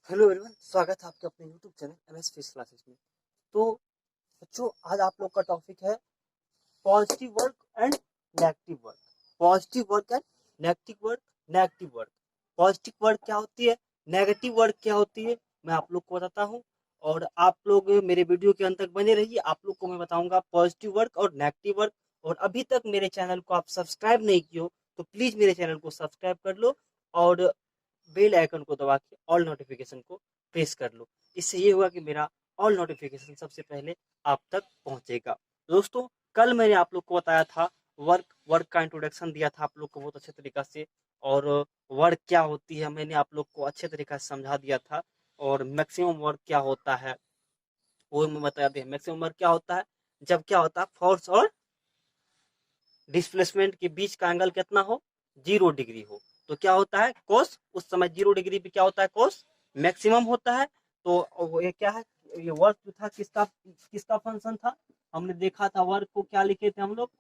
Hello everyone, स्वागत है आपके अपने YouTube channel MS fish classes में। तो बच्चों, आज आप लोग का टॉपिक है positive work and negative work. Positive work and negative work. Negative work, positive work क्या होती है, नेगेटिव वर्क क्या होती है, मैं आप लोग को बताता हूँ। और आप लोग मेरे वीडियो के अंत तक बने रहिए। आप लोग को मैं बताऊंगा पॉजिटिव वर्क और नेगेटिव वर्क। और अभी तक मेरे चैनल को आप सब्सक्राइब नहीं किए हो तो प्लीज मेरे चैनल को सब्सक्राइब कर लो और बेल आइकन को दबा के ऑल नोटिफिकेशन को प्रेस कर लो। इससे ये होगा कि मेरा ऑल नोटिफिकेशन सबसे पहले आप तक पहुंचेगा। दोस्तों, कल मैंने आप लोग को बताया था वर्क का इंट्रोडक्शन दिया था आप लोग को बहुत अच्छे तरीका से। और वर्क क्या होती है मैंने आप लोग को अच्छे तरीका से समझा दिया था। और मैक्सिमम वर्क क्या होता है वो मैं बता दिया। मैक्सिमम वर्क क्या होता है, जब क्या होता है फोर्स और डिस्प्लेसमेंट के बीच का एंगल कितना हो, 0 डिग्री हो। तो क्या होता है कोस, उस समय 0 डिग्री पे क्या होता है कोस मैक्सिमम होता है। तो ये क्या है, ये वर्क जो था किसका किसका फंक्शन था, हमने देखा था वर्क को क्या लिखे थे हम लोग,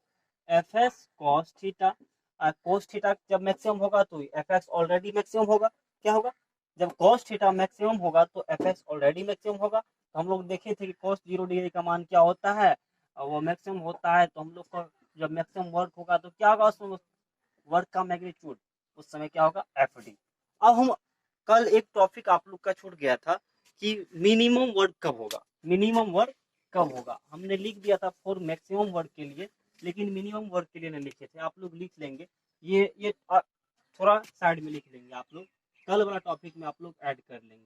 F S cos theta. Cos theta जब मैक्सिमम होगा तो एफ एक्स ऑलरेडी मैक्सिमम होगा। क्या होगा, जब कॉस थीटा मैक्सिमम होगा तो एफ एक्स ऑलरेडी मैक्सिमम होगा। तो हम लोग देखे थे कि कॉस 0 डिग्री का मान क्या होता है, वो मैक्सिमम होता है। तो हम लोग को जब मैक्सिमम वर्क होगा तो क्या होगा, उसमें वर्क का मैग्नीट्यूड उस समय क्या होगा, एफ डी। अब हम कल एक टॉपिक आप लोग का छूट गया था कि मिनिमम वर्क कब होगा। मिनिमम वर्क कब होगा हमने लिख दिया था फॉर मैक्सिमम वर्क के लिए, लेकिन मिनिमम वर्क के लिए नहीं लिखे थे। आप लोग लिख लेंगे, ये थोड़ा साइड में लिख लेंगे आप लोग। कल वाला टॉपिक में आप लोग ऐड कर लेंगे।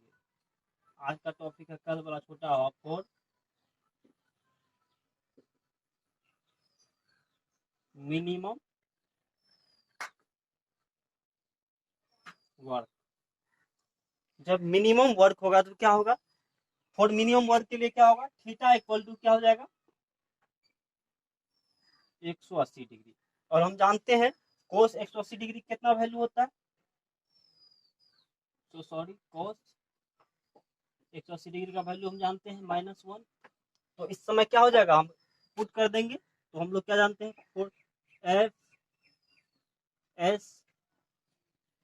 आज का टॉपिक है कल वाला छोटा हुआ फॉर मिनिमम वर्क। जब मिनिमम वर्क होगा तो क्या होगा, फॉर मिनिमम वर्क के लिए क्या होगा, थीटा इक्वल टू क्या हो जाएगा 180 डिग्री। और हम जानते हैं कोस 180 डिग्री कितना वैल्यू होता है, तो सॉरी कोस 180 डिग्री का वैल्यू हम जानते हैं -1। तो इस समय क्या हो जाएगा, हम पुट कर देंगे। तो हम लोग क्या जानते हैं, फॉर एफ एस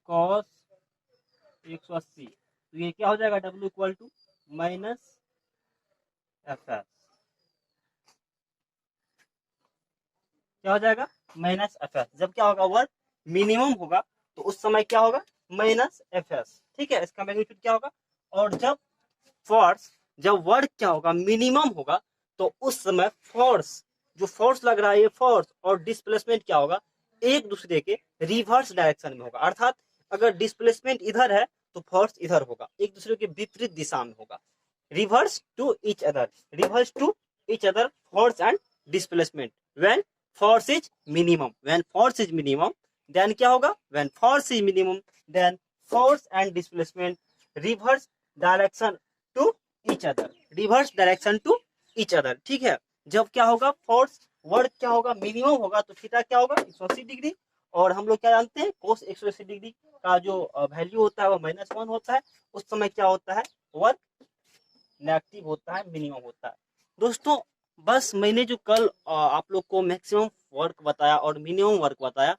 कॉस 180, तो ये क्या हो जाएगा W equal to minus F S. क्या हो जाएगा माइनस एफ एस। जब क्या होगा वर्क मिनिमम होगा तो उस समय क्या होगा माइनस एफ एस। ठीक है, इसका मैग्नीट्यूड क्या होगा। और जब वर्क क्या होगा मिनिमम होगा तो उस समय फोर्स, जो फोर्स लग रहा है ये फोर्स और डिस्प्लेसमेंट क्या होगा, एक दूसरे के रिवर्स डायरेक्शन में होगा। अर्थात अगर डिस्प्लेसमेंट इधर है तो फोर्स इधर होगा, एक दूसरे के विपरीत दिशा में होगा। Reverse to each other, reverse to each other force and displacement when force is minimum। when force is minimum then क्या होगा, when force is minimum then force and displacement reverse direction to each other, reverse direction to each other। ठीक है, जब क्या होगा force work क्या होगा minimum होगा तो थीटा क्या होगा 180 डिग्री। और हम लोग क्या जानते हैं कोस 180 डिग्री का जो वैल्यू होता है वो -1 होता है। उस समय क्या होता है वर्क नेगेटिव होता है, मिनिमम होता है। दोस्तों, बस मैंने जो कल आप लोग को मैक्सिमम वर्क बताया और मिनिमम वर्क बताया,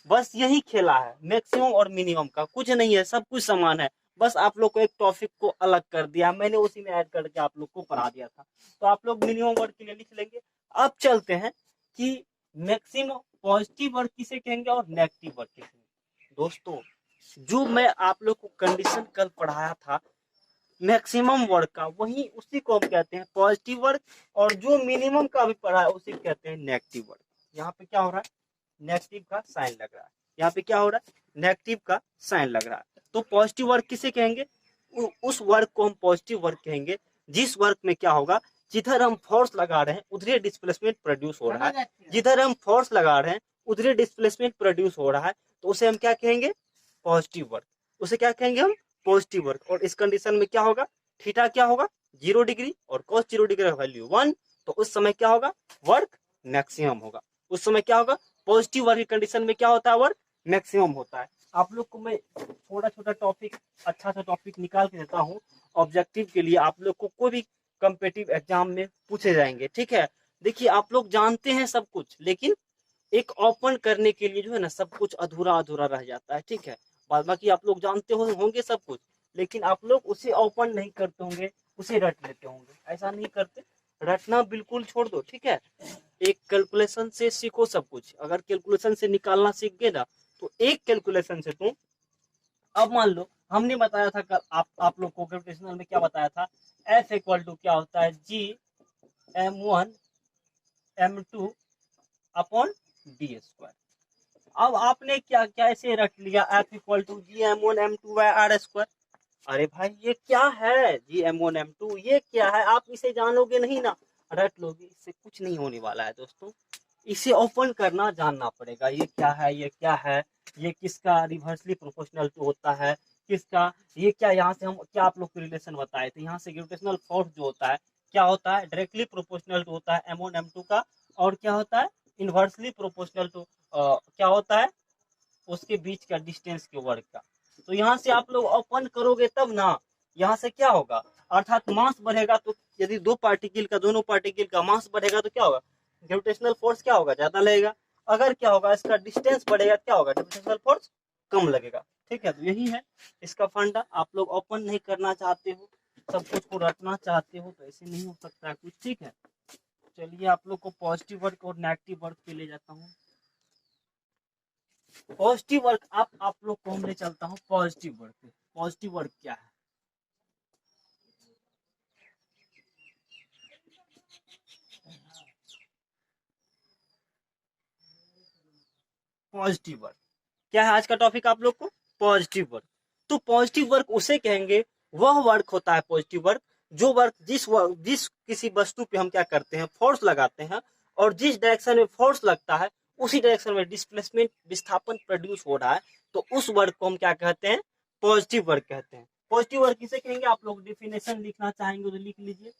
बस यही खेला है। मैक्सिमम और मिनिमम का कुछ नहीं है, सब कुछ समान है। बस आप लोग को एक टॉपिक को अलग कर दिया, मैंने उसी में ऐड करके आप लोग को पढ़ा दिया था। तो आप लोग मिनिमम वर्क के लिए लिख लेंगे। अब चलते हैं कि मैक्सिमम पॉजिटिव वर्क किसे कहेंगे और नेगेटिव वर्क किसे कहेंगे। दोस्तों, जो मैं आप लोग को कंडीशन कल पढ़ाया था मैक्सिमम वर्क का, वही उसी को हम कहते हैं पॉजिटिव वर्क। और जो मिनिमम का भी पढ़ा है उसी कहते हैं नेगेटिव वर्क। यहाँ पे क्या हो रहा है, नेगेटिव का साइन लग रहा है। यहाँ पे क्या हो रहा है, नेगेटिव का साइन लग रहा है। तो पॉजिटिव वर्क किसे कहेंगे, उस वर्क को हम पॉजिटिव वर्क कहेंगे जिस वर्क में क्या होगा, जिधर हम फोर्स लगा रहे हैं उधर डिस्प्लेसमेंट प्रोड्यूस हो रहा है। जिधर हम फोर्स लगा रहे हैं उधर डिस्प्लेसमेंट प्रोड्यूस हो रहा है, तो उसे हम क्या कहेंगे पॉजिटिव वर्क। उसे क्या कहेंगे हम पॉजिटिव वर्क। और इस कंडीशन में क्या होगा, थीटा क्या होगा 0 डिग्री और cos 0 डिग्री का वैल्यू 1। तो उस समय क्या होगा वर्क मैक्सिमम होगा। उस समय क्या होगा पॉजिटिव वर्क की कंडीशन में क्या होता है वर्क मैक्सिमम होता है। आप लोग को मैं छोटा छोटा टॉपिक, अच्छा सा टॉपिक निकाल के देता हूँ ऑब्जेक्टिव के लिए। आप लोग को कोई भी कम्पिटिटिव एग्जाम में पूछे जाएंगे। ठीक है, देखिए आप लोग जानते हैं सब कुछ, लेकिन एक ओपन करने के लिए जो है ना सब कुछ अधूरा अधूरा रह जाता है। ठीक है, बाद बाकी आप लोग जानते हो होंगे सब कुछ, लेकिन आप लोग उसे ओपन नहीं करते होंगे, उसे रट लेते होंगे। ऐसा नहीं करते, रटना बिल्कुल छोड़ दो, ठीक है। एक कैलकुलेशन से सीखो सब कुछ। अगर कैलकुलेशन से निकालना सीख गए ना, तो एक कैलकुलेशन से तुम, अब मान लो हमने बताया था कल, आप लोग को कैलकुलेशन में क्या बताया था, एफ इक्वल टू क्या होता है, जी m1 m2 upon D square. अब आपने क्या क्या ऐसे रख लिया, F equal to G m1 m2 by R square. अरे भाई ये क्या है, जी m1 m2 ये क्या है, आप इसे जानोगे नहीं ना, रट लोगे, इससे कुछ नहीं होने वाला है दोस्तों। इसे ओपन करना जानना पड़ेगा, ये क्या है, ये क्या है, ये किसका रिवर्सली प्रोपोर्शनल टू होता है, किसका, ये क्या, यहाँ से हम क्या आप लोग को रिलेशन बताए थे, यहाँ से ग्रेविटेशनल फोर्स जो होता है क्या होता है, डायरेक्टली प्रोपोर्शनल टू होता है m1 m2 का, और क्या होता है इनवर्सली प्रोपोर्शनल टू क्या होता है उसके बीच का डिस्टेंस के वर्ग का। तो यहाँ से आप लोग ओपन करोगे तब ना, यहाँ से क्या होगा, अर्थात मास बढ़ेगा, तो यदि दो पार्टिकल का, दोनों पार्टिकल का मास बढ़ेगा तो क्या होगा, ग्रेविटेशनल फोर्स क्या होगा, ज्यादा लगेगा। अगर क्या होगा, इसका डिस्टेंस बढ़ेगा, क्या होगा, ग्रेविटेशनल फोर्स कम लगेगा। ठीक है, तो यही है इसका फंडा। आप लोग ओपन नहीं करना चाहते हो, सब कुछ को रटना चाहते हो, तो ऐसे नहीं हो सकता है कुछ। ठीक है, चलिए आप लोग को पॉजिटिव वर्क और नेगेटिव वर्क पे ले जाता हूँ। पॉजिटिव वर्क आप लोग को हम ले चलता हूँ पॉजिटिव वर्क पे। पॉजिटिव वर्क क्या है, पॉजिटिव वर्क क्या है आज का टॉपिक आप लोग को, पॉजिटिव वर्क। तो पॉजिटिव वर्क उसे कहेंगे, वह वर्क होता है पॉजिटिव वर्क, जो वर्क जिस किसी वस्तु पे हम क्या करते हैं, फोर्स लगाते हैं, और जिस डायरेक्शन में फोर्स लगता है उसी डायरेक्शन में डिस्प्लेसमेंट, विस्थापन प्रोड्यूस हो रहा है, तो उस वर्क को हम क्या कहते हैं, पॉजिटिव वर्क कहते हैं। पॉजिटिव वर्क किसे कहेंगे, आप लोग डिफिनेशन लिखना चाहेंगे तो लिख लीजिए।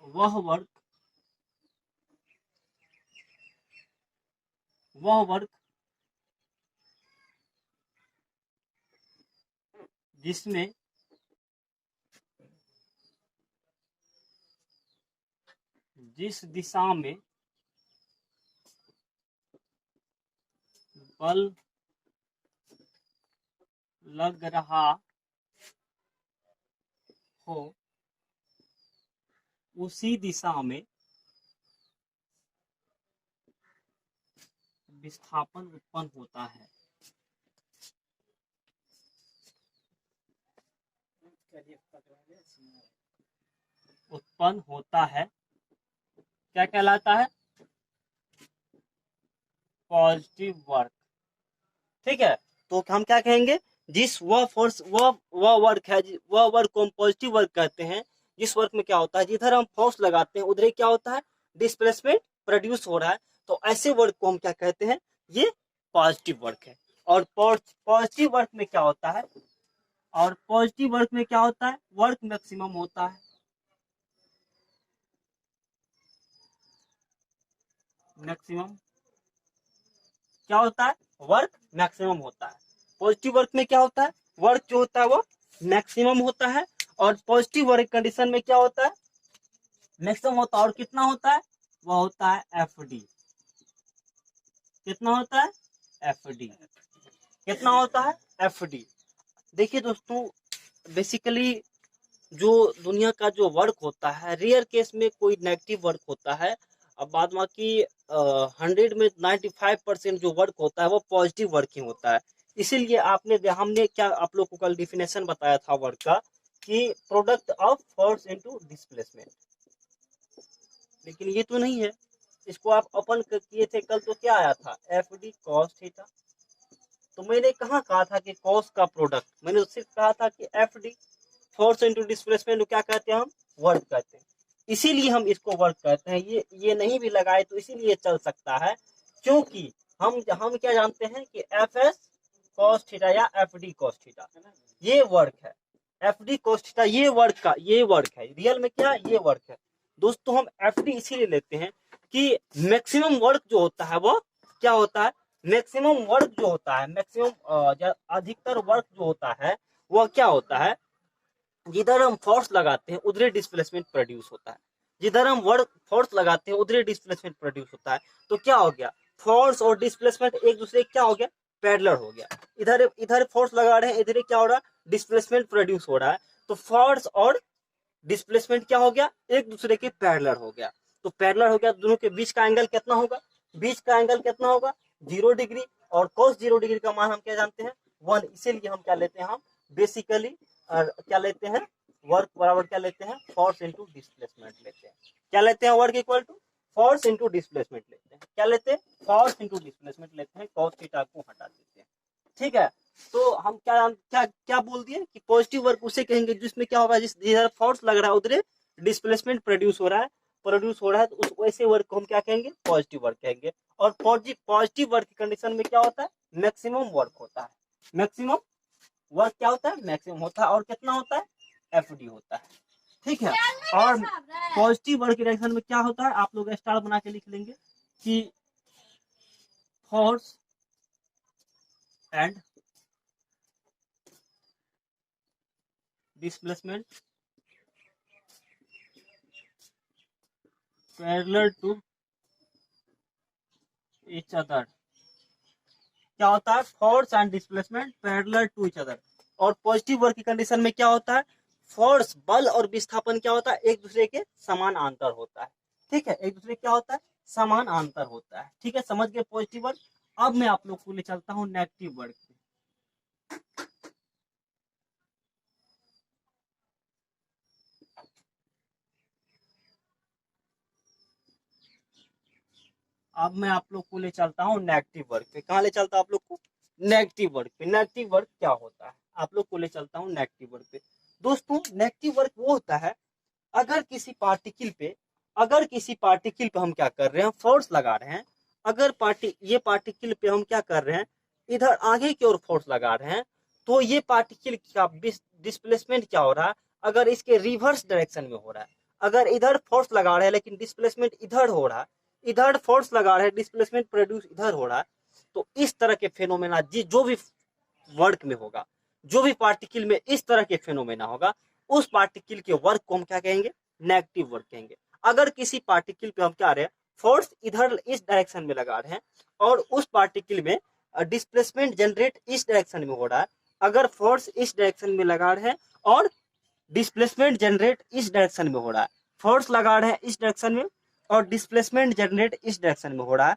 वह वर्क जिसमें जिस दिशा में बल लग रहा हो उसी दिशा में विस्थापन उत्पन्न होता है। उत्पन्न होता है, क्या कहलाता है, पॉजिटिव वर्क। ठीक है, तो हम क्या कहेंगे, जिस वह फोर्स, वह वर्क है, वह वर्क को हम पॉजिटिव वर्क कहते हैं, जिस वर्क में क्या होता है, जिधर हम फोर्स लगाते हैं उधर क्या होता है, डिस्प्लेसमेंट प्रोड्यूस हो रहा है, तो ऐसे वर्क को हम क्या कहते हैं, ये पॉजिटिव वर्क है। और पॉजिटिव वर्क में क्या होता है, और पॉजिटिव वर्क में क्या होता है, वर्क मैक्सिमम होता है। मैक्सिमम क्या होता है, वर्क मैक्सिमम होता है। पॉजिटिव वर्क में क्या होता है, वर्क जो होता है वो मैक्सिमम होता है, और पॉजिटिव वर्क कंडीशन में क्या होता है, मैक्सिमम होता है। और कितना होता है, वह होता है एफ डी। कितना होता है, एफ डी। कितना होता है, एफ डी। देखिए दोस्तों, बेसिकली जो दुनिया का जो वर्क होता है, रेयर केस में कोई नेगेटिव वर्क होता है, अब बाद बाकी 100 में 95% जो वर्क होता है वो पॉजिटिव वर्किंग होता है। इसीलिए हमने क्या आप लोग को कल डिफिनेशन बताया था वर्क का, कि product of force into displacement. लेकिन ये तो नहीं है, इसको आप ओपन किए थे कल तो क्या आया था, एफ डी कॉस थीटा। तो मैंने कहाँ कहा था कि कॉस का प्रोडक्ट, मैंने सिर्फ कहा था कि F D force into displacement क्या कहते हैं, हम वर्क कहते हैं। इसीलिए हम इसको वर्क कहते हैं। ये नहीं भी लगाए तो इसीलिए चल सकता है, क्योंकि हम क्या जानते हैं कि एफ एस कॉस थीटा या एफ डी कॉस थीटा ये वर्क है। एफ डी कॉस थीटा ये वर्क है, रियल में क्या ये वर्क है। दोस्तों हम एफ डी इसीलिए लेते हैं कि मैक्सिमम वर्क जो होता है वो क्या होता है, मैक्सिमम वर्क जो होता है, मैक्सिमम अधिकतर वर्क जो होता है वह क्या होता है, जिधर हम फोर्स लगाते हैं उधर डिस्प्लेसमेंट प्रोड्यूस होता है। जिधर हम वर्क फोर्स लगाते हैं उधर डिस्प्लेसमेंट प्रोड्यूस होता है। तो क्या हो गया, फोर्स और डिस्प्लेसमेंट एक दूसरे क्या हो गया, पैरेलल हो गया। इधर इधर फोर्स लगा रहे हैं, इधर क्या हो रहा है, डिस्प्लेसमेंट प्रोड्यूस हो रहा है। तो फोर्स और डिस्प्लेसमेंट क्या हो गया, एक दूसरे के पैरेलल हो गया। तो पैरेलल हो गया, दोनों के बीच का एंगल कितना होगा, बीच का एंगल कितना होगा, 0 डिग्री। और cos 0 डिग्री का मान हम क्या जानते हैं, 1। इसीलिए हम क्या लेते हैं, हम बेसिकली क्या लेते हैं, वर्क बराबर क्या लेते हैं, फोर्स इंटू डिस्प्लेसमेंट लेते हैं। क्या लेते हैं, work equal to force into displacement लेते हैं। क्या लेते हैं, फोर्स इंटू डिस्प्लेसमेंट लेते हैं, cos थीटा को हटा देते हैं। ठीक है। तो हम क्या क्या क्या बोल दिए कि पॉजिटिव वर्क उसे कहेंगे जिसमें क्या होगा, जिस जिधर फोर्स लग रहा है उधर डिस्प्लेसमेंट प्रोड्यूस हो रहा है, तो उस वैसे वर्क को हम क्या कहेंगे, पॉजिटिव वर्क कहेंगे। और पॉजिटिव वर्क की कंडीशन में क्या होता है, मैक्सिमम वर्क होता है। मैक्सिमम वर्क क्या होता है, मैक्सिमम होता है। और कितना होता है, एफडी होता है। ठीक है। और पॉजिटिव वर्क की डायरेक्शन में क्या होता है, आप लोग स्टार बना के लिख लेंगे कि force and displacement parallel to each other. क्या होता है, force and displacement parallel to each other. और पॉजिटिव वर्क की कंडीशन में क्या होता है, फोर्स बल और विस्थापन क्या होता है, एक दूसरे के समानांतर होता है। ठीक है, एक दूसरे क्या होता है, समानांतर होता है। ठीक है, समझ गए पॉजिटिव वर्क। अब मैं आप लोग को ले चलता हूँ नेगेटिव वर्क। अब मैं आप लोग को ले चलता हूँ नेगेटिव वर्क पे। कहाँ ले चलता हूँ आप लोग को, नेगेटिव वर्क पे। नेगेटिव वर्क क्या होता है, आप लोग को ले चलता हूँ नेगेटिव वर्क पे। दोस्तों नेगेटिव वर्क वो होता है, अगर किसी पार्टिकल पे, हम क्या कर रहे हैं, फोर्स लगा रहे हैं। अगर ये पार्टिकल पे हम क्या कर रहे हैं, इधर आगे की ओर फोर्स लगा रहे हैं, तो ये पार्टिकल का डिस्प्लेसमेंट क्या हो रहा है, अगर इसके रिवर्स डायरेक्शन में हो रहा है। अगर इधर फोर्स लगा रहे हैं लेकिन डिस्प्लेसमेंट इधर हो रहा है, इधर फोर्स लगा रहे हैं, डिस्प्लेसमेंट प्रोड्यूस इधर हो रहा है, तो इस तरह के फेनोमेना जो भी वर्क में होगा, जो भी पार्टिकल में इस तरह के फेनोमेना होगा, उस पार्टिकल के वर्क को हम क्या कहेंगे, नेगेटिव वर्क कहेंगे। अगर किसी पार्टिकल पे हम क्या रहे हैं, फोर्स इधर इस डायरेक्शन में लगा रहे हैं और उस पार्टिकल में डिस्प्लेसमेंट जनरेट इस डायरेक्शन में हो रहा है। अगर फोर्स इस डायरेक्शन में लगा रहे हैं और डिस्प्लेसमेंट जनरेट इस डायरेक्शन में हो रहा है, फोर्स लगा रहे हैं इस डायरेक्शन में और डिस्प्लेसमेंट जनरेट इस डायरेक्शन में हो रहा है,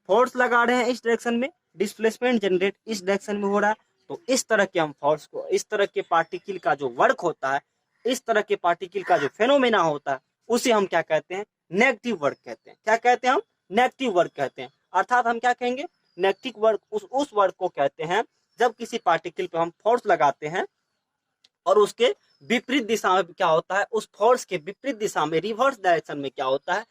फोर्स लगा रहे हैं इस डायरेक्शन में, डिस्प्लेसमेंट जनरेट इस डायरेक्शन में हो रहा है, तो इस तरह के हम फोर्स को, इस तरह के पार्टिकल का जो वर्क होता है, इस तरह के पार्टिकल का जो फेनोमेना होता है, उसे हम क्या कहते हैं, नेगेटिव वर्क कहते हैं। क्या कहते हैं हम, नेगेटिव वर्क कहते हैं। अर्थात हम क्या कहेंगे, नेगेटिव वर्क उस वर्क को कहते हैं जब किसी पार्टिकल पे हम फोर्स लगाते हैं और उसके विपरीत दिशा में क्या होता है, उस फोर्स के विपरीत दिशा में, रिवर्स डायरेक्शन में क्या होता है,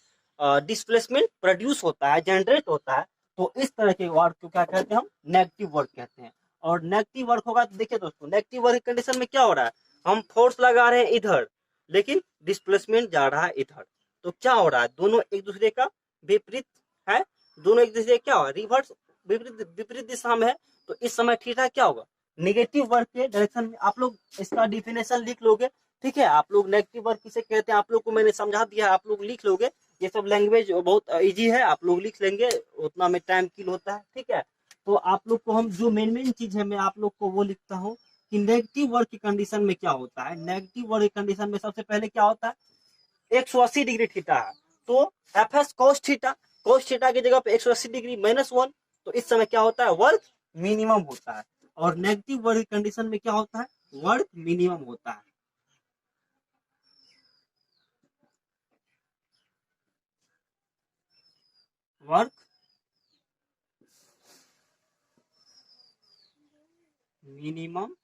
डिस्प्लेसमेंट प्रोड्यूस होता है, जनरेट होता है। तो इस तरह के वर्क को क्या कहते हैं, हम नेगेटिव वर्क कहते हैं। और नेगेटिव वर्क होगा तो देखिए दोस्तों, नेगेटिव वर्क कंडीशन में क्या हो रहा है, हम फोर्स लगा रहे हैं इधर लेकिन डिस्प्लेसमेंट जा रहा है इधर, तो क्या हो रहा है, दोनों एक दूसरे का विपरीत है, दोनों एक दूसरे क्या हो, रिवर्स विपरीत विपरीत दिशा में है। तो इस समय थीटा क्या होगा, नेगेटिव वर्क के डायरेक्शन में। आप लोग इसका डिफिनेशन लिख लोगे। ठीक है, आप लोग नेगेटिव वर्क किसे कहते हैं आप लोग को मैंने समझा दिया है, आप लोग लिख लोगे। ये सब लैंग्वेज बहुत इजी है, आप लोग लिख लेंगे, उतना में टाइम किल होता है। ठीक है, तो आप लोग को हम जो मेन चीज है मैं आप लोग को वो लिखता हूँ कि नेगेटिव वर्क की कंडीशन में क्या होता है। नेगेटिव वर्क की कंडीशन में सबसे पहले क्या होता है, 180 डिग्री थीटा है, तो F S cos theta, cos theta की जगह पे 180 डिग्री -1, तो इस समय क्या होता है, वर्क मिनिमम होता है। और नेगेटिव वर्क कंडीशन में क्या होता है, वर्क मिनिमम होता है। वर्क मिनिमम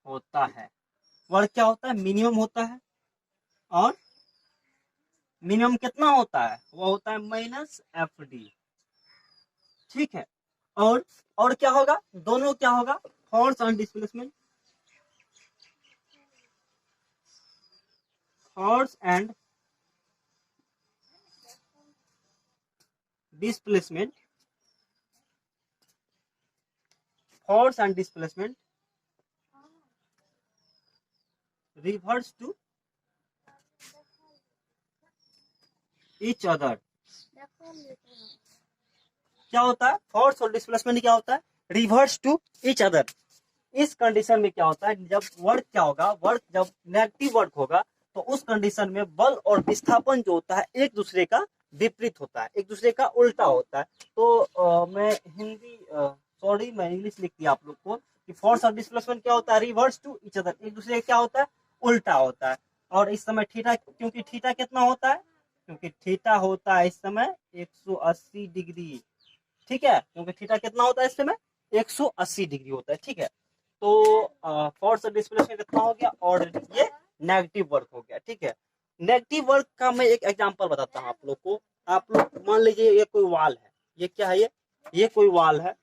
होता है। वर्क क्या होता है, मिनिमम होता है। और मिनिमम कितना होता है, वो होता है -FD। ठीक है। और क्या होगा, दोनों क्या होगा, force and displacement, force and displacement, force and displacement reverse to each other. क्या होता है, फोर्स और डिस्प्लेसमेंट क्या होता है, रिवर्स टू ईच अदर। इस कंडीशन में क्या होता है, जब वर्क क्या होगा, वर्क जब नेगेटिव वर्क होगा तो उस कंडीशन में बल और विस्थापन जो होता है एक दूसरे का विपरीत होता है, एक दूसरे का उल्टा होता है। तो मैं हिंदी सॉरी मैं इंग्लिश लिख दिया आप लोग को कि फोर्स और डिस्प्लेसमेंट क्या होता है, रिवर्स टू ईच अदर, एक दूसरे का क्या होता है, उल्टा होता है। और इस समय थीटा, क्योंकि थीटा कितना होता है, क्योंकि थीटा होता है इस समय 180 डिग्री, ठीक है, क्योंकि थीटा कितना होता है इस समय 180 डिग्री होता है, ठीक है। तो फोर्स और डिस्प्लेसमेंट कितना हो गया, और ये नेगेटिव वर्क हो गया, ठीक है। नेगेटिव वर्क का मैं एक एग्जांपल बताता हूँ आप लोग को। आप लोग मान लीजिए ये कोई वाल है, ये क्या है, ये कोई वाल है,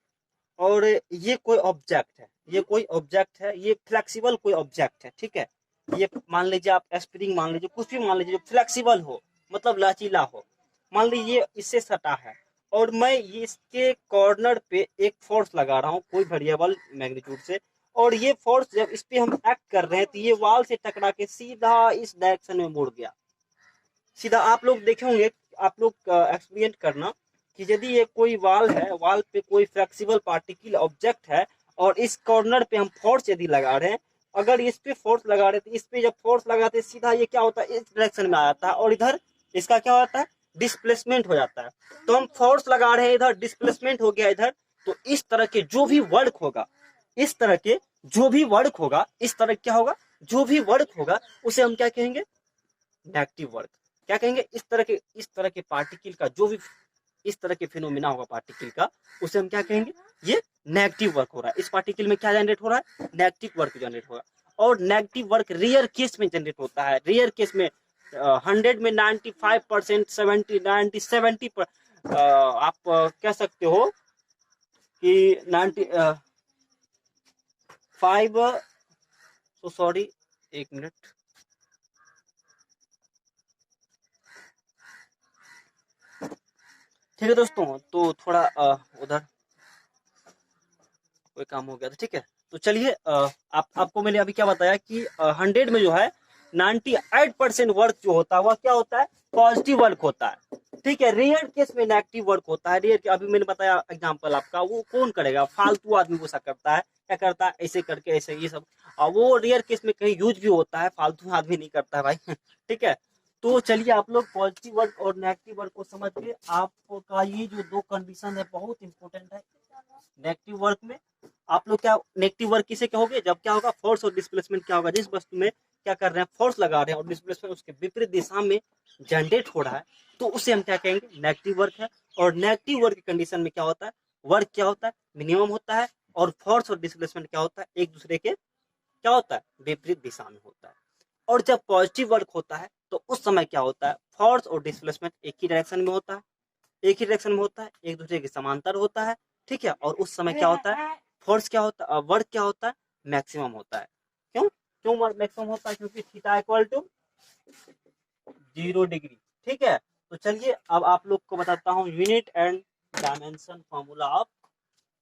और ये कोई ऑब्जेक्ट है, ये कोई ऑब्जेक्ट है, ये फ्लेक्सिबल कोई ऑब्जेक्ट है, ठीक है। ये मान लीजिए आप स्प्रिंग मान लीजिए, कुछ भी मान लीजिए जो फ्लेक्सिबल हो, मतलब लचीला हो। मान लीजिए इससे सटा है, और मैं ये इसके कॉर्नर पे एक फोर्स लगा रहा हूँ कोई वेरिएबल मैग्नीट्यूड से, और ये फोर्स जब इस पे हम एक्ट कर रहे हैं तो ये वाल से टकरा के सीधा इस डायरेक्शन में मुड़ गया, सीधा। आप लोग देखे होंगे, आप लोग एक्सपीरियंस करना कि यदि ये कोई वाल है, वाल पे कोई फ्लेक्सिबल पार्टिकल ऑब्जेक्ट है, और इस कॉर्नर पे हम फोर्स यदि लगा रहे हैं, अगर इस पे फोर्स लगा रहे हैं तो इस पे जब फोर्स लगाते हैं सीधा ये क्या होता है, इस डायरेक्शन में आ जाता है, और इधर इसका क्या होता है, डिस्प्लेसमेंट हो जाता है। तो हम फोर्स लगा रहे हैं, इधर डिस्प्लेसमेंट हो गया इधर। तो इस तरह के जो भी वर्क होगा, इस तरह के जो भी वर्क होगा, इस तरह क्या होगा, जो भी वर्क होगा उसे हम क्या कहेंगे, नेगेटिव वर्क। क्या कहेंगे, इस तरह के पार्टिकल का जो भी इस तरह के फिनोमिना होगा पार्टिकल का, उसे हम क्या कहेंगे, ये नेगेटिव वर्क हो रहा है। इस पार्टिकल में क्या जनरेट हो रहा है, नेगेटिव वर्क जनरेट होगा। और नेगेटिव वर्क रेयर केस में जनरेट होता है, रेयर केस में 100 में 95%, 70 पर आप कह सकते हो कि 95, तो सॉरी एक मिनट, ठीक है दोस्तों, तो थोड़ा उधर कोई काम हो गया था, ठीक है। तो चलिए आपको मैंने अभी क्या बताया कि 100 में जो है 98% वर्क जो होता है वह क्या होता है, पॉजिटिव वर्क होता है, ठीक है। रेयर केस में नेगेटिव वर्क होता है, रेयर, अभी मैंने बताया एग्जांपल आपका, वो कौन करेगा, फालतू आदमी वो सब करता है, क्या करता है, ऐसे करके ऐसे ये सब, और वो रेयर केस में कहीं यूज भी होता है, फालतू आदमी नहीं करता है भाई ठीक है। तो चलिए आप लोग पॉजिटिव वर्क और नेगेटिव वर्क को समझ के, आपका ये जो दो कंडीशन है बहुत इंपॉर्टेंट है। नेगेटिव वर्क में आप लोग क्या, नेगेटिव वर्क किसे कहोगे, जब क्या होगा, फोर्स और डिस्प्लेसमेंट क्या होगा, जिस वस्तु में क्या कर रहे हैं, फोर्स लगा रहे हैं, और डिस्प्लेसमेंट उसके विपरीत दिशा में जनरेट हो रहा है, तो उसे हम क्या कहेंगे, नेगेटिव वर्क है। और नेगेटिव वर्क की कंडीशन में क्या होता है, वर्क क्या होता है, मिनिमम होता है, और फोर्स और डिस्प्लेसमेंट क्या होता है, एक दूसरे के क्या होता है, विपरीत दिशा में होता है। और जब पॉजिटिव वर्क होता है तो उस समय क्या होता है, फोर्स और डिस्प्लेसमेंट एक ही डायरेक्शन में होता है, एक ही डायरेक्शन में होता है, एक दूसरे के समांतर होता है, ठीक है। और उस समय क्या होता है, फोर्स क्या होता है, वर्क क्या होता है, मैक्सिमम होता है। क्यों, क्यों वर्क मैक्सिमम होता है, क्योंकि थीटा इक्वल टू 0 डिग्री, ठीक है। तो चलिए अब आप लोग को बताता हूँ unit and dimension formula of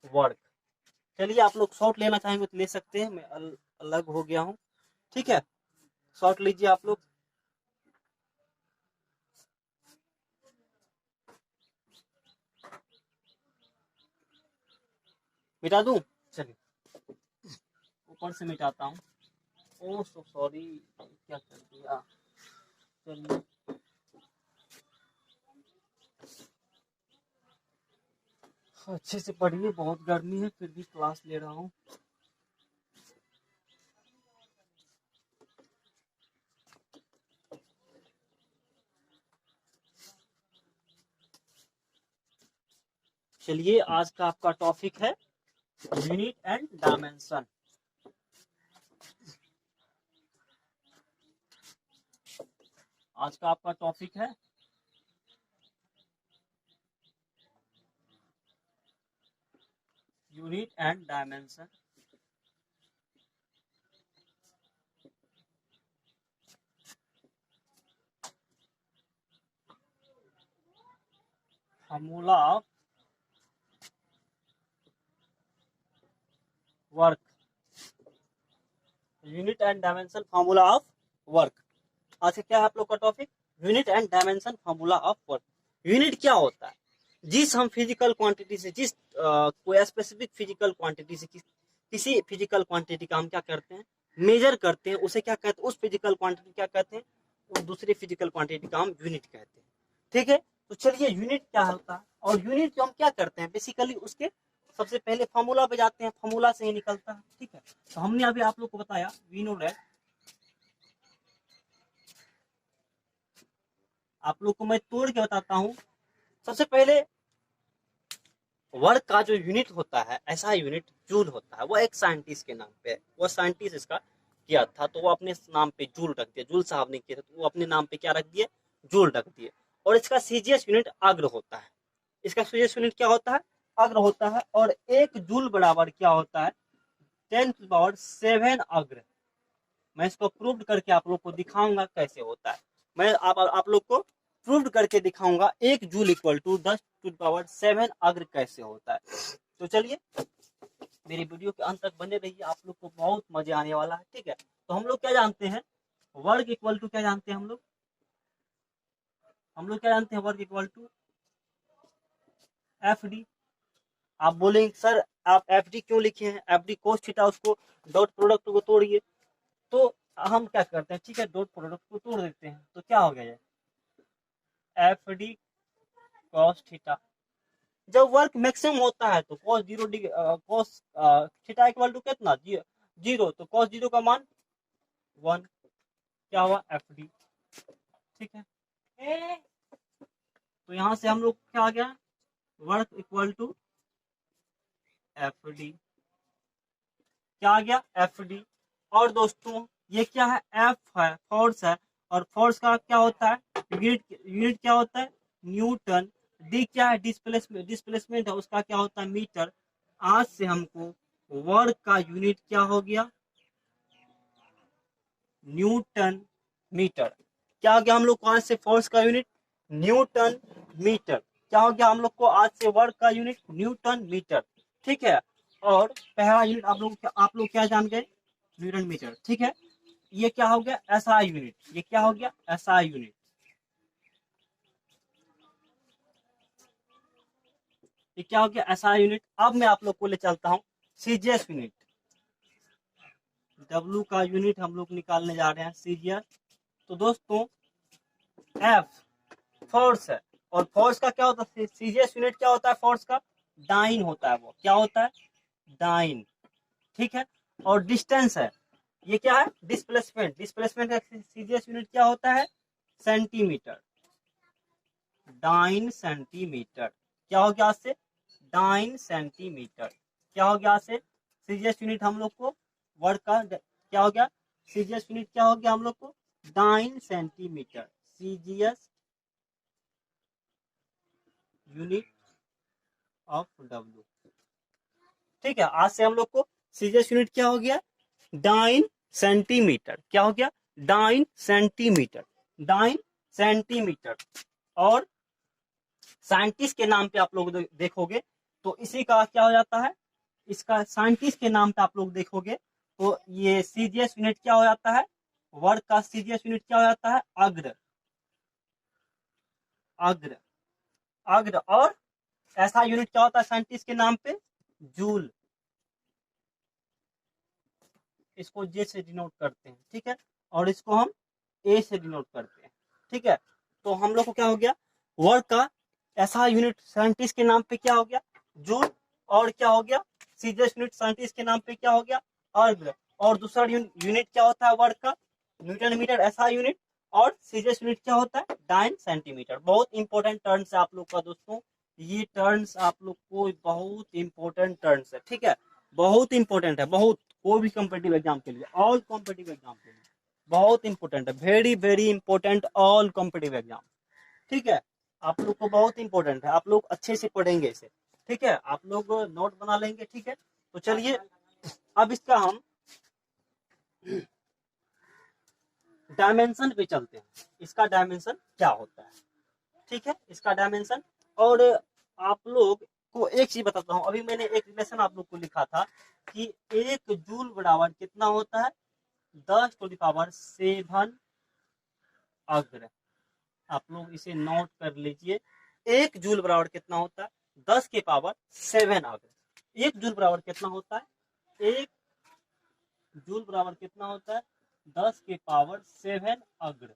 work. चलिए आप लोग शॉर्ट लेना चाहेंगे तो ले सकते हैं, मैं अलग हो गया हूँ, ठीक है। शॉर्ट लीजिए आप लोग। मिटा दूं, चलिए ऊपर से मिटाता हूँ। ओह सो सॉरी, क्या कर दिया, चलिए अच्छे से पढ़िए, बहुत गर्मी है फिर भी क्लास ले रहा हूँ। चलिए आज का आपका टॉपिक है यूनिट एंड डायमेंशन। आज का आपका टॉपिक है unit and dimension. Formula of work, unit and dimension formula of work. आज का क्या है आप लोग का topic, unit and dimension formula of work. Unit क्या होता है, जिस हम फिजिकल क्वांटिटी से, जिस कोई स्पेसिफिक फिजिकल क्वांटिटी से किसी फिजिकल क्वांटिटी का हम क्या करते हैं, मेजर करते हैं, उसे क्या कहते हैं, उस फिजिकल क्वांटिटी क्या कहते हैं, उस दूसरी फिजिकल क्वांटिटी का हम यूनिट कहते हैं। ठीक है, तो चलिए यूनिट क्या होता है और यूनिट जो हम क्या करते हैं, बेसिकली उसके सबसे पहले फॉर्मूला पे जाते हैं, फॉर्मूला से ही निकलता है। ठीक है, तो हमने अभी आप लोग को बताया वी नो दैट, आप लोग को मैं तोड़ के बताता हूं। सबसे पहले वर्क का जो यूनिट होता है, ऐसा यूनिट जूल होता है, वो एक साइंटिस्ट के नाम पे, वो साइंटिस्ट इसका किया था, तो वो अपने नाम पे जूल रख दिया, जूल साहब ने किया था, तो वो अपने नाम पे क्या रख दिए, जूल रख दिए। और इसका सीजीएस यूनिट अग्र होता है, इसका सीजीएस यूनिट क्या होता है, अग्र होता है। और एक जूल बराबर क्या होता है, 10⁻⁷ अग्र। मैं इसको प्रूव करके आप लोग को दिखाऊंगा कैसे होता है, मैं आप लोग को प्रूव करके दिखाऊंगा एक जूल इक्वल टू 10⁷ अग्र कैसे होता है। तो चलिए मेरी वीडियो के अंत तक बने रहिए, आप लोग को बहुत मजे आने वाला है। ठीक है, तो हम लोग क्या जानते हैं, वर्ग इक्वल टू क्या जानते हैं हम लोग क्या जानते हैं, वर्ग इक्वल टू एफ डी। आप बोलेंगे सर आप एफ डी क्यों लिखे हैं, एफ डी कोस थीटा, उसको डॉट प्रोडक्ट को तोड़िए। तो हम क्या करते हैं, ठीक है, डॉट प्रोडक्ट को तोड़ देते हैं, तो क्या हो गया, एफ डी कॉस थीटा। जब वर्क मैक्सिमम होता है तो cos zero degree, cos theta equal to कितना, जीरो, तो कॉस जीरो का मान 1, क्या हुआ, एफ डी। ठीक है, तो यहां से हम लोग क्या आ गया, work equal to F D, क्या आ गया, एफ डी। और दोस्तों ये क्या है, एफ है, फोर्स है, और फोर्स का क्या होता है, यूनिट क्या होता है, न्यूटन। डी क्या है, डिस्प्लेसमेंट है, उसका क्या होता है, मीटर। आज से हमको वर्क का यूनिट क्या हो गया, न्यूटन मीटर। क्या हो गया हम लोग को आज से फोर्स का यूनिट, न्यूटन मीटर। क्या हो गया हम लोग को आज से वर्क का यूनिट, न्यूटन मीटर। ठीक है, और पहला यूनिट आप लोग क्या जान गए, न्यूटन मीटर। ठीक है, ये क्या हो गया, एसआई यूनिट, ये क्या हो गया, एसआई यूनिट। ये क्या हो गया, एसआई यूनिट। अब मैं आप लोग को ले चलता हूं सीजीएस यूनिट। डब्ल्यू का यूनिट हम लोग निकालने जा रहे हैं, सीजीएस। तो दोस्तों एफ फोर्स है, और फोर्स का क्या होता है, सीजीएस यूनिट क्या होता है, फोर्स का डाइन होता है, वो क्या होता है, डाइन। ठीक है, और डिस्टेंस है, ये क्या है, डिस्प्लेसमेंट, डिस्प्लेसमेंट का सीजीएस यूनिट क्या होता है, सेंटीमीटर, डाइन सेंटीमीटर। क्या हो गया आज से, डाइन सेंटीमीटर। क्या हो गया आज से, सीजीएस यूनिट हम लोग को वर्क का क्या हो गया, सीजीएस यूनिट क्या हो गया हम लोग को, dyne centimetre, CGS unit of W. ठीक है, आज से हम लोग को सीजीएस यूनिट क्या हो गया, डाइन सेंटीमीटर। क्या हो गया, डाइन सेंटीमीटर, डाइन सेंटीमीटर। और साइंटिस्ट के नाम पे आप लोग देखोगे तो इसी का क्या हो जाता है, इसका साइंटिस्ट के नाम पे आप लोग देखोगे तो ये सीजीएस यूनिट क्या हो जाता है, वर्क का सीजीएस यूनिट क्या हो जाता है, अग्र, अग्र, अग्र। और ऐसा यूनिट क्या होता है साइंटिस्ट के नाम पे, जूल, इसको जे से डिनोट करते हैं। ठीक है, और इसको हम ए से डिनोट करते हैं। ठीक है, तो हम लोग को क्या हो गया, वर्क का ऐसा यूनिट साइंटिस्ट के नाम पे क्या हो गया, जूल। और क्या हो गया, सीजीएस यूनिट साइंटिस्ट के नाम पे क्या हो गया, अर्ग। और दूसरा यूनिट क्या होता है वर्क का, न्यूटन मीटर, ऐसा यूनिट। और सीजीएस यूनिट क्या होता है, डाइन सेंटीमीटर। बहुत इंपॉर्टेंट टर्म्स है आप लोग का दोस्तों, ये टर्म्स आप लोग को बहुत इंपॉर्टेंट टर्म्स है। ठीक है, बहुत इंपॉर्टेंट है, बहुत, कोई भी कॉम्पिटिटिव एग्जाम के लिए, ऑल कॉम्पिटिटिव एग्जाम के लिए बहुत इंपॉर्टेंट है, very very important, all competitive exam. ठीक है, आप लोग को बहुत इंपॉर्टेंट है, आप लोग अच्छे से पढ़ेंगे इसे। ठीक है, आप लोग नोट बना लेंगे। ठीक है, तो चलिए अब इसका हम डायमेंशन पे चलते हैं, इसका डायमेंशन क्या होता है। ठीक है, इसका डायमेंशन। और आप लोग को एक चीज बताता हूँ, अभी मैंने एक रिलेशन आप लोग को लिखा था कि एक जूल बराबर कितना होता है, 10⁻7 अग्र। आप लोग इसे नोट कर लीजिए। 1 जूल बराबर कितना होता है? 10⁻7 अग्र। 1 जूल बराबर कितना होता है? 1 जूल बराबर कितना होता है? 10⁻7 अग्र।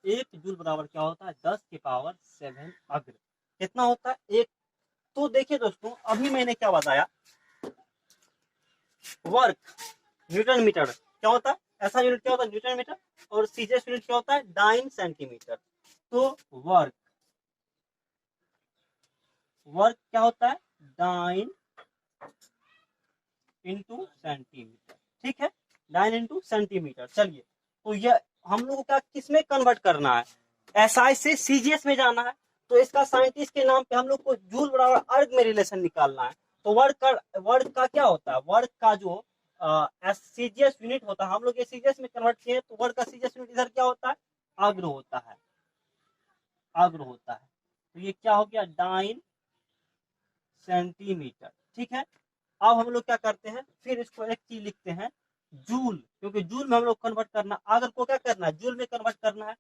1 जूल बराबर क्या होता है? 10⁻7 अग्र। कितना होता है? एक। तो देखिए दोस्तों, अभी मैंने क्या बताया, वर्क न्यूटन मीटर क्या होता है? ऐसा यूनिट क्या होता है? Newton metre. और सीजीएस यूनिट क्या होता है? Dyne centimetre. तो वर्क क्या होता है? Dyne into centimetre. ठीक है, डाइन इंटू सेंटीमीटर। चलिए, तो ये हम लोग को क्या किस में कन्वर्ट करना है? एसआई से सीजीएस में जाना है। तो इसका साइंटिस्ट के नाम पे हम लोग को जूल बराबर अर्ग में रिलेशन निकालना है। तो वर्क का क्या होता है? वर्क का जो सीजीएस यूनिट होता है, हम लोग ये सीजीएस में कन्वर्ट किए, तो वर्क का सीजीएस यूनिट इधर क्या होता है? अग्र होता है। अग्र होता है। तो ये क्या हो गया? Dyne centimetre. ठीक है, अब हम लोग क्या करते हैं, फिर इसको एक चीज लिखते हैं, जूल, क्योंकि जूल में हम लोग कन्वर्ट करना, अगर को क्या करना है? जूल में कन्वर्ट करना है।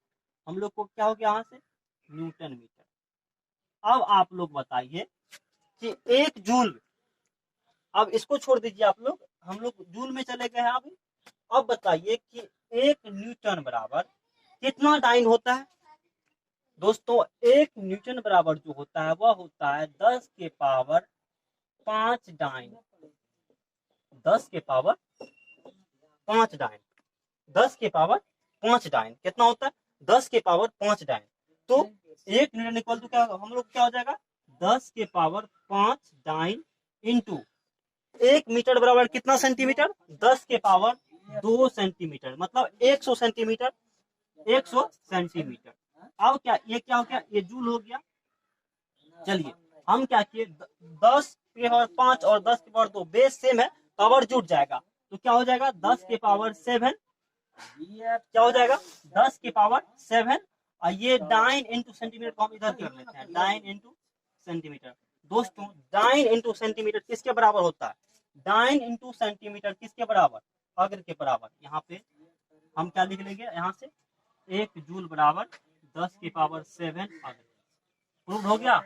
हम लोग को क्या हो गया यहाँ से? Newton metre. अब आप लोग बताइए कि 1 जूल, अब इसको छोड़ दीजिए आप लोग, हम लोग जूल में चले गए हैं अभी। अब बताइए कि 1 न्यूटन बराबर कितना डाइन होता है? दोस्तों, 1 न्यूटन बराबर जो होता है वह होता है 10⁻5 डाइन। 10⁻5 डाइन। 10⁻5 डाइन कितना होता है? 10⁻5 डाइन। तो 1 न्यूटन इक्वल टू क्या, हम लोग क्या हो जाएगा? 10⁻5 डाइन इंटू 1 मीटर बराबर कितना सेंटीमीटर? 10⁻2 सेंटीमीटर, मतलब 100 सेंटीमीटर। 100 सेंटीमीटर। अब क्या, ये क्या हो गया? ये जूल हो गया। चलिए, हम क्या किए, 10⁻5 और 10⁻2 बेस सेम है, पावर जुट जाएगा। तो क्या हो जाएगा? 10⁻7। क्या हो जाएगा? 10⁻7। और ये डाइन इंटू सेंटीमीटर को हम इधर कर लेते हैं, डाइन इंटू सेंटीमीटर। दोस्तों, डाइन इंटू सेंटीमीटर किसके बराबर होता है? डाइन इंटू सेंटीमीटर किसके बराबर? अग्र के बराबर। यहाँ पे हम क्या लिख लेंगे? यहाँ से 1 जूल बराबर 10⁻7 अग्र। प्रूव हो गया?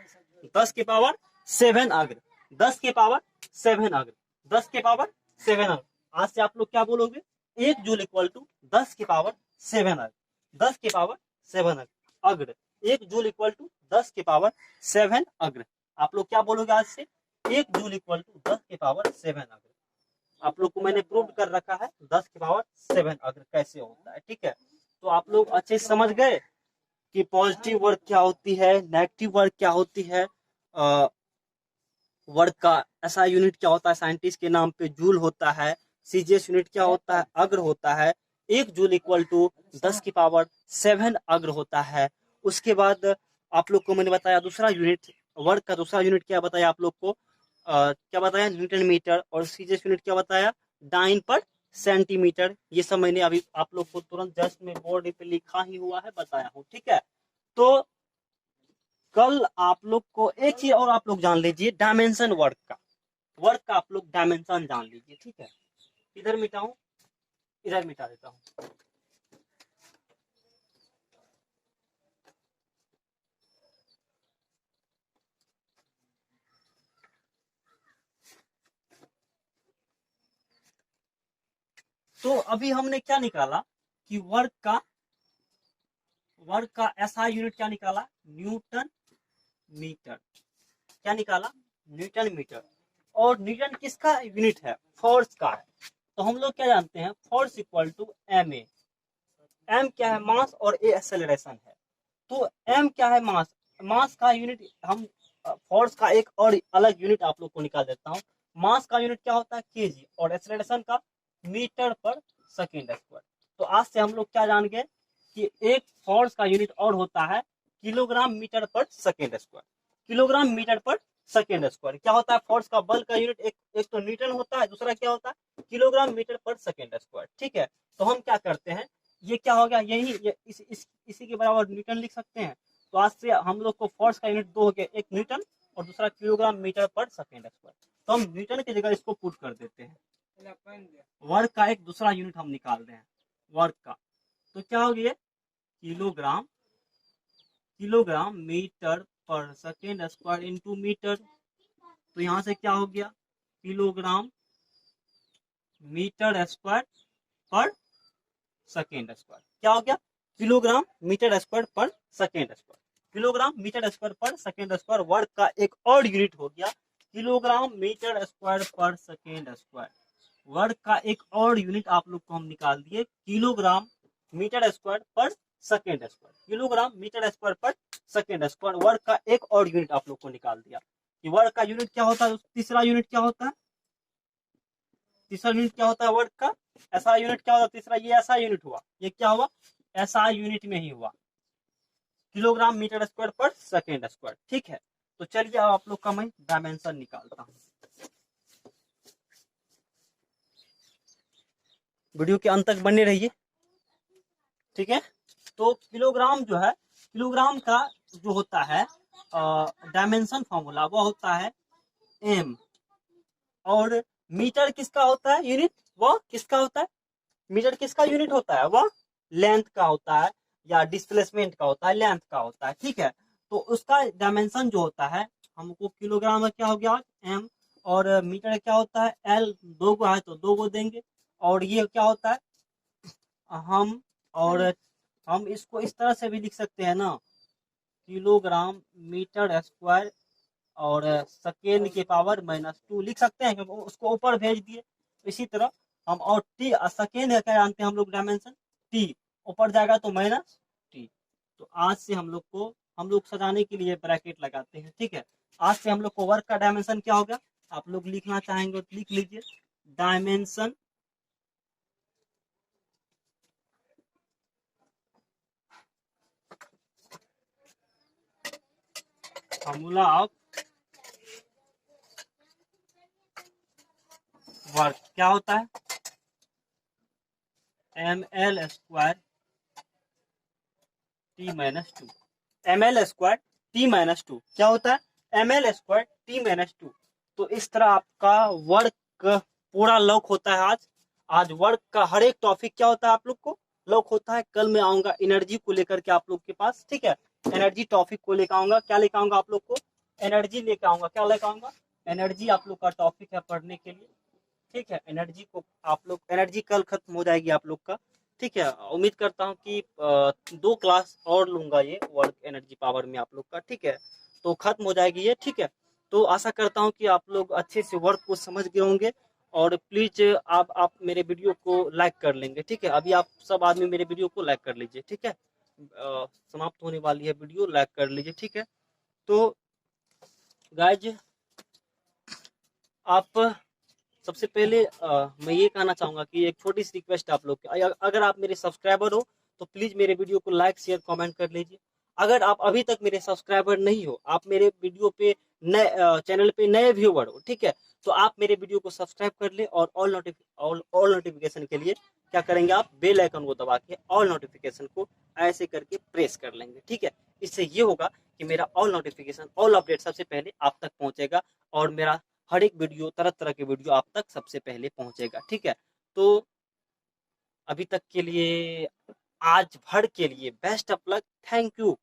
10⁻7 अग्र। 10⁻7 अग्र। 10⁻7 अग्र। आज से आप लोग क्या बोलोगे? 1 जूल इक्वल टू 10⁻7 अग्र। 10⁻7 अग्र। 1 जूल इक्वल टू 10⁻7 अग्र। आप लोग क्या बोलोगे आज से? 1 जूल इक्वल टू 10⁻7 अग्र। आप लोग को मैंने प्रूव कर रखा है 10⁻7 अग्र कैसे होता है। ठीक है, तो आप लोग अच्छे से समझ गए कि पॉजिटिव वर्क क्या होती है, नेगेटिव वर्क क्या होती है, वर्क का ऐसा यूनिट क्या होता है, साइंटिस्ट के नाम पे जूल होता है, सीजीएस यूनिट क्या होता है? अग्र होता है। 1 जूल इक्वल टू 10⁻7 अग्र होता है। उसके बाद आप लोग को मैंने बताया दूसरा यूनिट, वर्क का दूसरा यूनिट क्या बताया आप लोग को? क्या बताया? Newton metre. और सीजीएस यूनिट क्या बताया? डाइन पर सेंटीमीटर। ये सब मैंने अभी आप लोग को तुरंत जस्ट में बोर्ड पे लिखा ही हुआ है, बताया हूँ। ठीक है, तो कल आप लोग को एक चीज और आप लोग जान लीजिए, डायमेंशन वर्क का। वर्क का आप लोग डायमेंशन जान लीजिए। ठीक है, इधर मिटाऊं, इधर मिटा देता हूं। तो अभी हमने क्या निकाला कि वर्क का एसआई यूनिट क्या निकाला? Newton metre. क्या निकाला? Newton metre. और न्यूटन किसका यूनिट है? फोर्स का है। तो हम लोग क्या जानते हैं? Force equal to M A. M क्या है? मास। और ए एक्सेलरेशन है। तो एम क्या है? मास। मास का यूनिट हम फोर्स का एक और अलग यूनिट आप लोग को निकाल देता हूँ। मास का यूनिट क्या होता है? केजी। और एक्सेलरेशन का मीटर पर सेकेंड स्क्वायर। तो आज से हम लोग क्या जान गए कि एक फोर्स का यूनिट और होता है किलोग्राम मीटर पर सेकेंड स्क्वायर। किलोग्राम मीटर पर सेकेंड स्क्वायर क्या होता है? फोर्स का बल का यूनिट एक तो न्यूटन होता है, दूसरा क्या होता है? किलोग्राम मीटर पर सेकेंड स्क्वायर। ठीक है, तो हम क्या करते हैं, ये क्या हो गया? यही इसी के बराबर न्यूटन लिख सकते हैं। तो आज से हम लोग को फोर्स का यूनिट दो हो गया, एक न्यूटन और दूसरा किलोग्राम मीटर पर सेकेंड स्क्वायर। तो हम न्यूटन की जगह इसको पुट कर देते हैं। वर्क का एक दूसरा यूनिट हम निकाल रहे हैं वर्क का, तो क्या हो गया किलोग्राम, किलोग्राम मीटर पर सेकेंड स्क्वायर इंटू मीटर। तो यहाँ से क्या हो गया किलोग्राम मीटर स्क्वायर पर सेकेंड स्क्वायर, क्या हो गया किलोग्राम मीटर स्क्वायर पर second square, kilogram metre square पर सेकेंड स्क्वायर। वर्क का एक और यूनिट हो गया किलोग्राम मीटर स्क्वायर पर सेकेंड स्क्वायर। वर्क का एक और यूनिट आप लोग को हम निकाल दिए किलोग्राम मीटर स्क्वायर पर second square, kilogram metre square पर सेकेंड स्क्वायर। वर्क का एक और यूनिट आप लोग को निकाल दिया कि वर्क का यूनिट क्या होता है, तीसरा यूनिट क्या होता है, तीसरा यूनिट क्या होता है वर्क का, ऐसा यूनिट क्या होता है तीसरा, ये ऐसा यूनिट हुआ, ये क्या हुआ ऐसा यूनिट में ही हुआ किलोग्राम मीटर स्क्वायर पर सेकेंड स्क्वायर। ठीक है, तो चलिए अब आप लोग का मैं डायमेंशन निकालता हूँ, वीडियो के अंत तक बने रहिए। ठीक है, तो किलोग्राम जो है, किलोग्राम का जो होता है डायमेंशन फॉर्मूला वो होता है एम, और मीटर किसका होता है यूनिट, वो किसका होता है, मीटर किसका यूनिट होता है, वो लेंथ का होता है या डिस्प्लेसमेंट का होता है, लेंथ का होता है। ठीक है, तो उसका डायमेंशन जो होता है हमको किलोग्राम में क्या हो गया एम, और मीटर क्या होता है एल, दो को है तो दो को देंगे, और ये क्या होता है हम, और हम इसको इस तरह से भी लिख सकते हैं ना किलोग्राम मीटर स्क्वायर और सेकेंड के पावर -2 लिख सकते हैं, क्योंकि उसको ऊपर भेज दिए। इसी तरह हम, और टी सेकेंड क्या जानते हैं हम लोग डायमेंशन टी, ऊपर जाएगा तो -t। तो आज से हम लोग सजाने के लिए ब्रैकेट लगाते हैं। ठीक है, आज से हम लोग को वर्क का डायमेंशन क्या होगा, आप लोग लिखना चाहेंगे तो लिख लीजिए डायमेंशन फॉर्मूला ऑफ वर्क क्या होता है ml square t-2, ml square t-2 क्या होता है ml स्क्वायर t-2। तो इस तरह आपका वर्क पूरा लॉक होता है। आज वर्क का हर एक टॉपिक क्या होता है आप लोग को लॉक होता है। कल मैं आऊंगा एनर्जी को लेकर के आप लोग के पास। ठीक है, एनर्जी टॉपिक को लेकर आऊंगा, क्या लेकर आऊंगा आप लोग को एनर्जी लेकर आऊंगा, क्या लेकर आऊंगा एनर्जी आप लोग का टॉपिक है पढ़ने के लिए। ठीक है, एनर्जी को आप लोग, एनर्जी कल खत्म हो जाएगी आप लोग का। ठीक है, उम्मीद करता हूँ कि 2 क्लास और लूंगा ये वर्क एनर्जी पावर में आप लोग का। ठीक है, तो खत्म हो जाएगी ये। ठीक है, तो आशा करता हूँ कि आप लोग अच्छे से वर्क को समझ गए होंगे, और प्लीज आप मेरे वीडियो को लाइक कर लेंगे। ठीक है, अभी आप सब आदमी मेरे वीडियो को लाइक कर लीजिए। ठीक है, समाप्त होने वाली है वीडियो, लाइक कर लीजिए। ठीक है, तो गाइज आप सबसे पहले मैं ये कहना चाहूंगा कि एक छोटी सी रिक्वेस्ट आप लोग की, अगर आप मेरे सब्सक्राइबर हो तो प्लीज मेरे वीडियो को लाइक शेयर कमेंट कर लीजिए। अगर आप अभी तक मेरे सब्सक्राइबर नहीं हो, आप मेरे वीडियो पे नए चैनल पे नए व्यूवर हो, ठीक है, तो आप मेरे वीडियो को सब्सक्राइब कर ले, और ऑल नोटिफिकेशन के लिए क्या करेंगे आप बेल आइकन को दबा के ऑल नोटिफिकेशन को ऐसे करके प्रेस कर लेंगे। ठीक है, इससे ये होगा कि मेरा ऑल नोटिफिकेशन ऑल अपडेट सबसे पहले आप तक पहुंचेगा, और मेरा हर एक वीडियो तरह तरह के वीडियो आप तक सबसे पहले पहुंचेगा। ठीक है, तो अभी तक के लिए, आज भर के लिए best of luck, thank you.